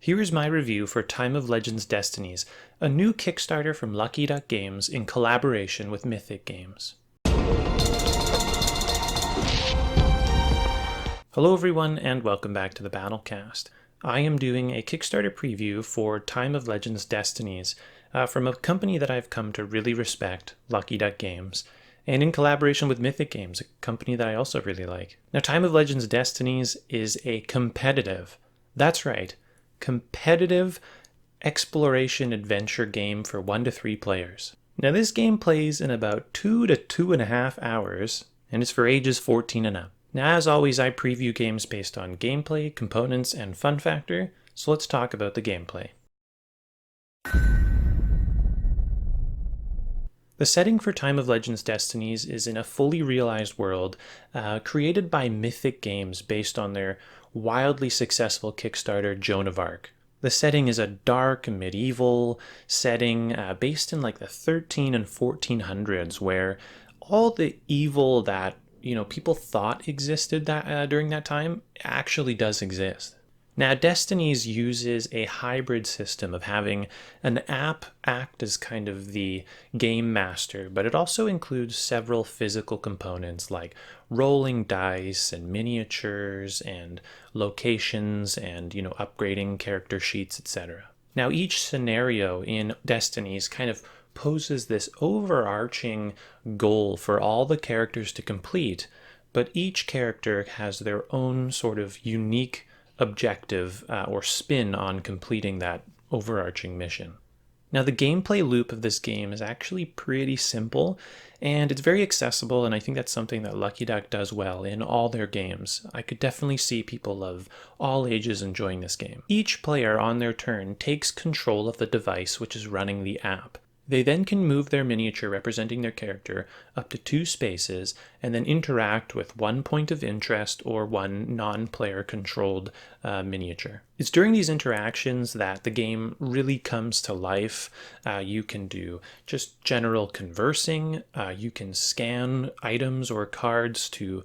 Here is my review for Time of Legends Destinies, a new Kickstarter from Lucky Duck Games in collaboration with Mythic Games. Hello everyone and welcome back to the BattleCast. I am doing a Kickstarter preview for Time of Legends Destinies from a company that I've come to really respect, Lucky Duck Games, and in collaboration with Mythic Games, a company that I also really like. Now, Time of Legends Destinies is a competitive, that's right, competitive exploration adventure game for 1 to 3 players. Now, this game plays in about 2 to 2.5 hours, and it's for ages 14 and up. Now, as always, I preview games based on gameplay, components, and fun factor, so let's talk about the gameplay. The setting for Time of Legends Destinies is in a fully realized world created by Mythic Games based on their wildly successful Kickstarter Joan of Arc. The setting is a dark medieval setting based in like the 13 and 1400s, where all the evil that people thought existed during that time actually does exist. Now, Destinies uses a hybrid system of having an app act as kind of the game master, but it also includes several physical components like rolling dice and miniatures and locations and, upgrading character sheets, etc. Now, each scenario in Destinies kind of poses this overarching goal for all the characters to complete, but each character has their own sort of unique objective or spin on completing that overarching mission. Now, the gameplay loop of this game is actually pretty simple, and it's very accessible, and I think that's something that Lucky Duck does well in all their games. I could definitely see people of all ages enjoying this game. Each player on their turn takes control of the device which is running the app. They then can move their miniature representing their character up to 2 spaces and then interact with 1 point of interest or 1 non-player controlled miniature. It's during these interactions that the game really comes to life. You can do just general conversing. You can scan items or cards to,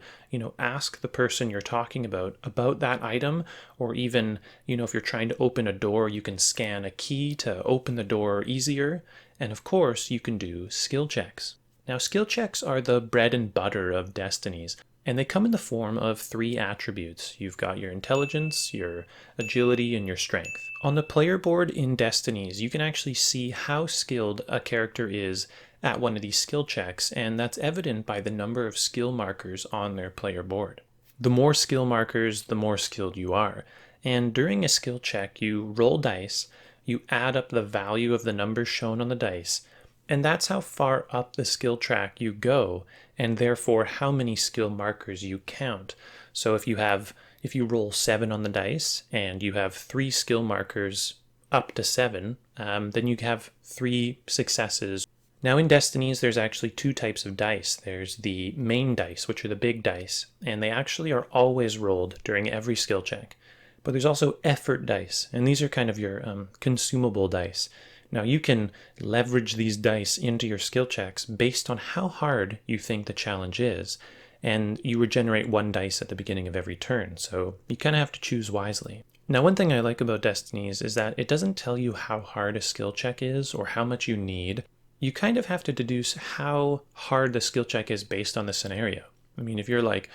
ask the person you're talking about that item, or even, if you're trying to open a door, you can scan a key to open the door easier. And of course, you can do skill checks. Now, skill checks are the bread and butter of Destinies, and they come in the form of 3 attributes. You've got your intelligence, your agility, and your strength. On the player board in Destinies, you can actually see how skilled a character is at one of these skill checks, and that's evident by the number of skill markers on their player board. The more skill markers, the more skilled you are. And during a skill check, you roll dice, you add up the value of the numbers shown on the dice, and that's how far up the skill track you go, and therefore how many skill markers you count. So if you roll 7 on the dice and you have 3 skill markers up to 7, then you have 3 successes. Now, in Destinies, there's actually 2 types of dice. There's the main dice, which are the big dice, and they actually are always rolled during every skill check. But there's also effort dice, and these are kind of your consumable dice. Now, you can leverage these dice into your skill checks based on how hard you think the challenge is, and you regenerate 1 dice at the beginning of every turn, so you kind of have to choose wisely. Now, one thing I like about Destinies is that it doesn't tell you how hard a skill check is or how much you need. You kind of have to deduce how hard the skill check is based on the scenario. I mean, if you're like,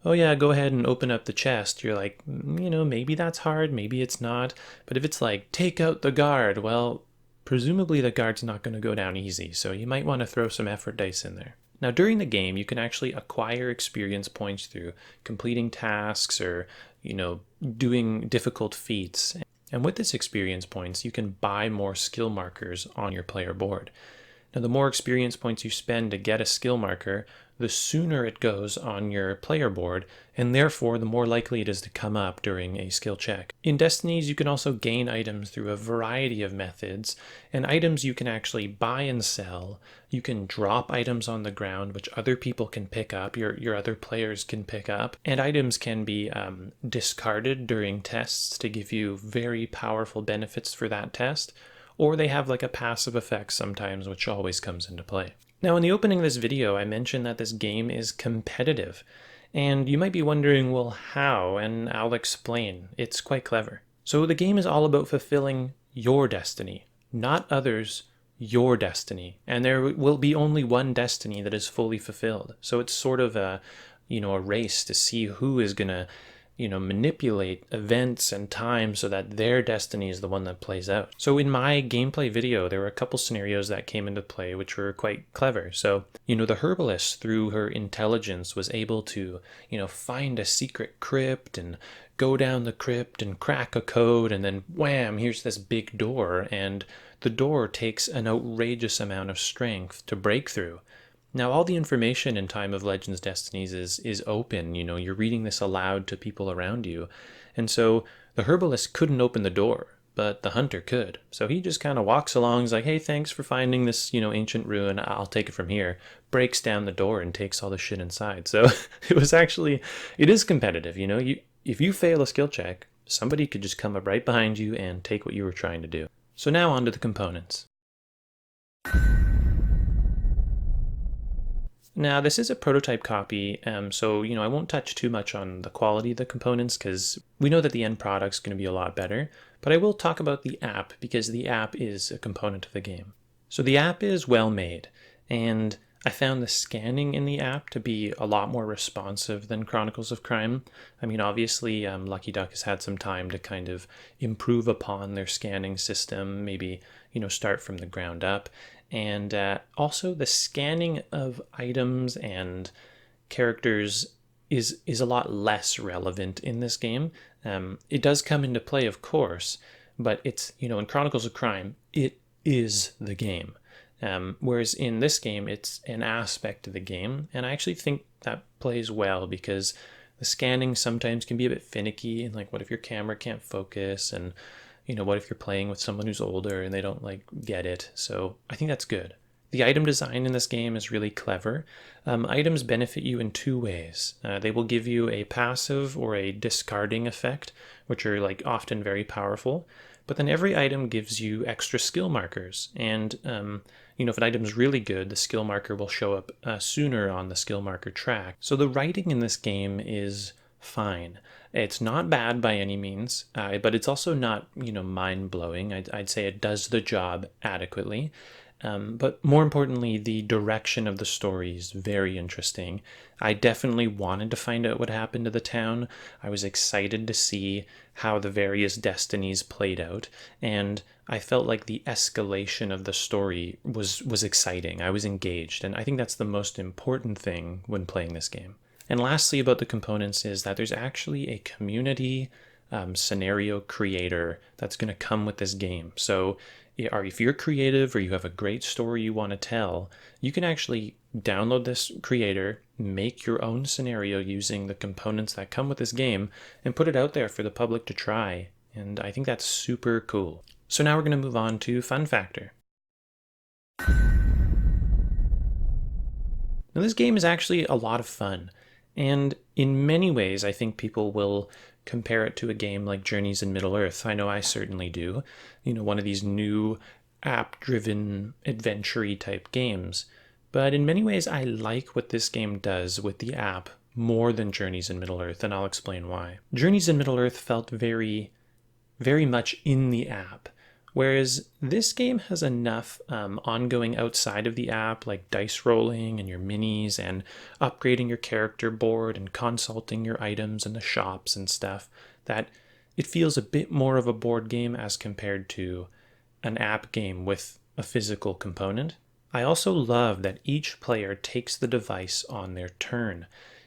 oh yeah, go ahead and open up the chest, you're like, maybe that's hard, maybe it's not. But if it's like, take out the guard, well, presumably the guard's not going to go down easy, so you might want to throw some effort dice in there. Now, during the game, you can actually acquire experience points through completing tasks or, doing difficult feats. And with this experience points, you can buy more skill markers on your player board. Now, the more experience points you spend to get a skill marker, the sooner it goes on your player board, and therefore the more likely it is to come up during a skill check. In Destinies, you can also gain items through a variety of methods, and items you can actually buy and sell. You can drop items on the ground, which other people can pick up, your other players can pick up, and items can be discarded during tests to give you very powerful benefits for that test, or they have like a passive effect sometimes, which always comes into play. Now, in the opening of this video, I mentioned that this game is competitive, and you might be wondering, well, how? And I'll explain. It's quite clever. So the game is all about fulfilling your destiny, not others, your destiny. And there will be only one destiny that is fully fulfilled. So it's sort of a race to see who is going to manipulate events and time so that their destiny is the one that plays out. So in my gameplay video, there were a couple scenarios that came into play which were quite clever. So, the herbalist, through her intelligence, was able to, find a secret crypt and go down the crypt and crack a code, and then wham, here's this big door, and the door takes an outrageous amount of strength to break through. Now, all the information in Time of Legends Destinies is open. You're reading this aloud to people around you. And so the herbalist couldn't open the door, but the hunter could. So he just kind of walks along, is like, hey, thanks for finding this, ancient ruin. I'll take it from here. Breaks down the door and takes all the shit inside. So it is competitive. If you fail a skill check, somebody could just come up right behind you and take what you were trying to do. So now on to the components. Now, this is a prototype copy, so I won't touch too much on the quality of the components because we know that the end product's going to be a lot better, but I will talk about the app because the app is a component of the game. So the app is well made, and I found the scanning in the app to be a lot more responsive than Chronicles of Crime. I mean, obviously, Lucky Duck has had some time to kind of improve upon their scanning system, maybe, start from the ground up. And also the scanning of items and characters is a lot less relevant in this game. It does come into play, of course, but it's, in Chronicles of Crime, it is the game. Whereas in this game, it's an aspect of the game. And I actually think that plays well because the scanning sometimes can be a bit finicky. And like, what if your camera can't focus? And what if you're playing with someone who's older and they don't get it? So I think that's good. The item design in this game is really clever. Items benefit you in two ways. They will give you a passive or a discarding effect, which are often very powerful. But then every item gives you extra skill markers. And, if an item's really good, the skill marker will show up sooner on the skill marker track. So the writing in this game is fine. It's not bad by any means, but it's also not, mind-blowing. I'd say it does the job adequately. But more importantly, the direction of the story is very interesting. I definitely wanted to find out what happened to the town. I was excited to see how the various destinies played out, and I felt like the escalation of the story was exciting. I was engaged, and I think that's the most important thing when playing this game. And lastly, about the components is that there's actually a community scenario creator that's going to come with this game. So if you're creative or you have a great story you want to tell, you can actually download this creator, make your own scenario using the components that come with this game, and put it out there for the public to try. And I think that's super cool. So now we're going to move on to fun factor. Now, this game is actually a lot of fun. And in many ways, I think people will compare it to a game like Journeys in Middle-earth. I know I certainly do. One of these new app-driven, adventure-y type games. But in many ways, I like what this game does with the app more than Journeys in Middle-earth, and I'll explain why. Journeys in Middle-earth felt very, very much in the app. Whereas this game has enough ongoing outside of the app, like dice rolling and your minis and upgrading your character board and consulting your items in the shops and stuff, that it feels a bit more of a board game as compared to an app game with a physical component. I also love that each player takes the device on their turn.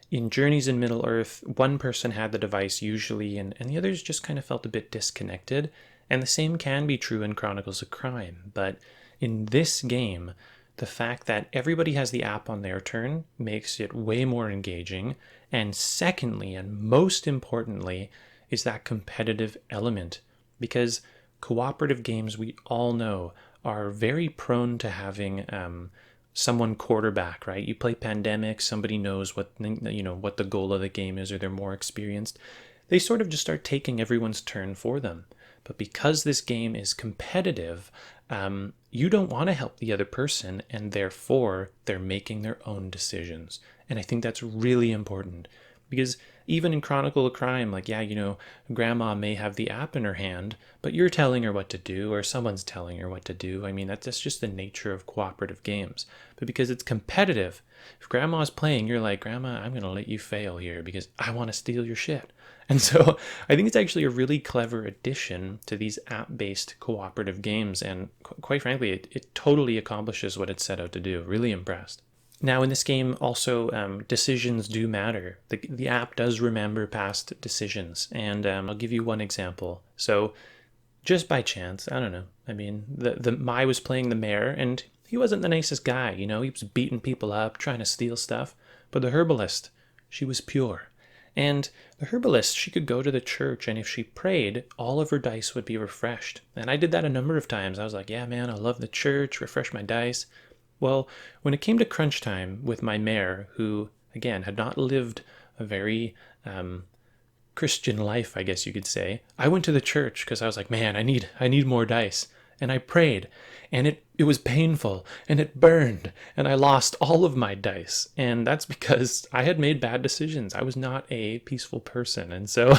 In Journeys in Middle-earth, one person had the device usually, and the others just kind of felt a bit disconnected. And the same can be true in Chronicles of Crime, but in this game, the fact that everybody has the app on their turn makes it way more engaging. And secondly, and most importantly, is that competitive element. Because cooperative games, we all know, are very prone to having someone quarterback, right? You play Pandemic, somebody knows what the goal of the game is, or they're more experienced. They sort of just start taking everyone's turn for them. But because this game is competitive, you don't want to help the other person, and therefore they're making their own decisions. And I think that's really important Because even in Chronicle of Crime, like, yeah, grandma may have the app in her hand, but you're telling her what to do, or someone's telling her what to do. I mean, that's just the nature of cooperative games. But because it's competitive, if grandma's playing, you're like, Grandma, I'm going to let you fail here because I want to steal your shit. And so I think it's actually a really clever addition to these app-based cooperative games. And quite frankly, it totally accomplishes what it's set out to do. Really impressed. Now in this game also, decisions do matter. The app does remember past decisions. And I'll give you one example. So just by chance, I don't know. I mean, I was playing the mayor and he wasn't the nicest guy. He was beating people up, trying to steal stuff. But the herbalist, she was pure. And the herbalist, she could go to the church, and if she prayed, all of her dice would be refreshed. And I did that a number of times. I was like, yeah, man, I love the church, refresh my dice. Well, when it came to crunch time with my mayor, who, again, had not lived a very Christian life, I guess you could say, I went to the church because I was like, man, I need more dice. And I prayed, and it was painful, and it burned, and I lost all of my dice. And that's because I had made bad decisions. I was not a peaceful person. And so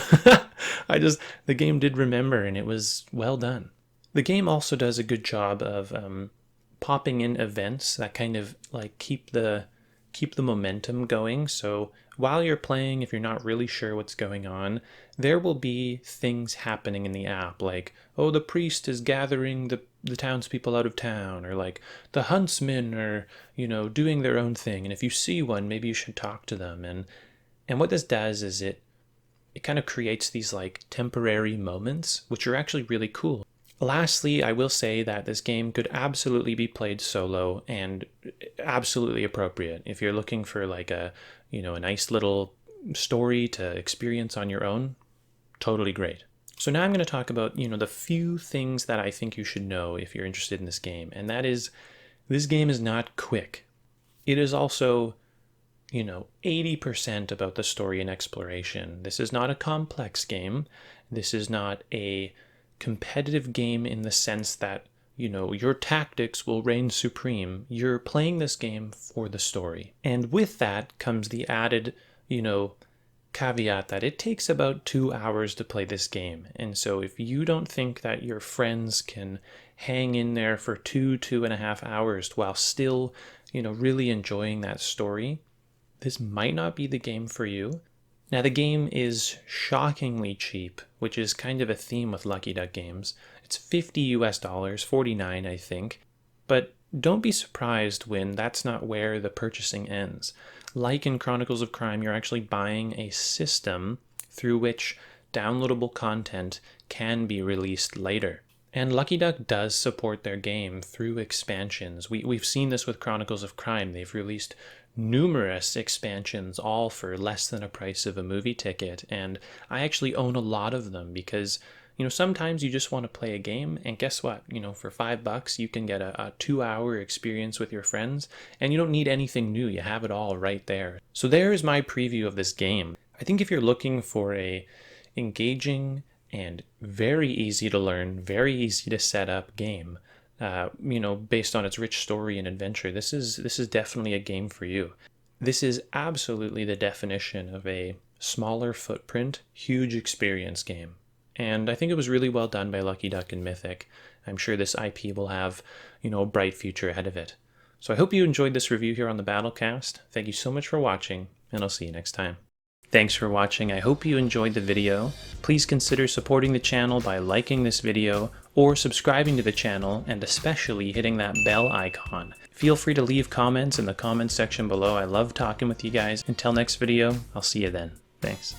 the game did remember, and it was well done. The game also does a good job of popping in events that kind of like keep the momentum going. So while you're playing, if you're not really sure what's going on, there will be things happening in the app, like, oh, the priest is gathering the townspeople out of town, or like the huntsmen are, doing their own thing. And if you see one, maybe you should talk to them. And what this does is it kind of creates these like temporary moments, which are actually really cool. Lastly, I will say that this game could absolutely be played solo and absolutely appropriate. If you're looking for like a nice little story to experience on your own, totally great. So now I'm going to talk about, the few things that I think you should know if you're interested in this game. And that is, this game is not quick. It is also, 80% about the story and exploration. This is not a complex game. This is not a competitive game in the sense that, your tactics will reign supreme. You're playing this game for the story. And with that comes the added, caveat that it takes about 2 hours to play this game. And so if you don't think that your friends can hang in there for 2.5 hours while still, really enjoying that story, this might not be the game for you. Now, the game is shockingly cheap, which is kind of a theme with Lucky Duck games. It's $50, 49, I think. But don't be surprised when that's not where the purchasing ends. Like in Chronicles of Crime, you're actually buying a system through which downloadable content can be released later. And Lucky Duck does support their game through expansions. We've seen this with Chronicles of Crime. They've released numerous expansions, all for less than a price of a movie ticket. And I actually own a lot of them because, sometimes you just want to play a game, and guess what? For $5, you can get a 2-hour experience with your friends, and you don't need anything new. You have it all right there. So there is my preview of this game. I think if you're looking for a engaging and very easy to learn, very easy to set up game, based on its rich story and adventure, this is definitely a game for you. This is absolutely the definition of a smaller footprint, huge experience game. And I think it was really well done by Lucky Duck and Mythic. I'm sure this IP will have, a bright future ahead of it. So I hope you enjoyed this review here on the BattleCast. Thank you so much for watching, and I'll see you next time. Thanks for watching. I hope you enjoyed the video. Please consider supporting the channel by liking this video or subscribing to the channel, and especially hitting that bell icon. Feel free to leave comments in the comments section below. I love talking with you guys. Until next video, I'll see you then. Thanks.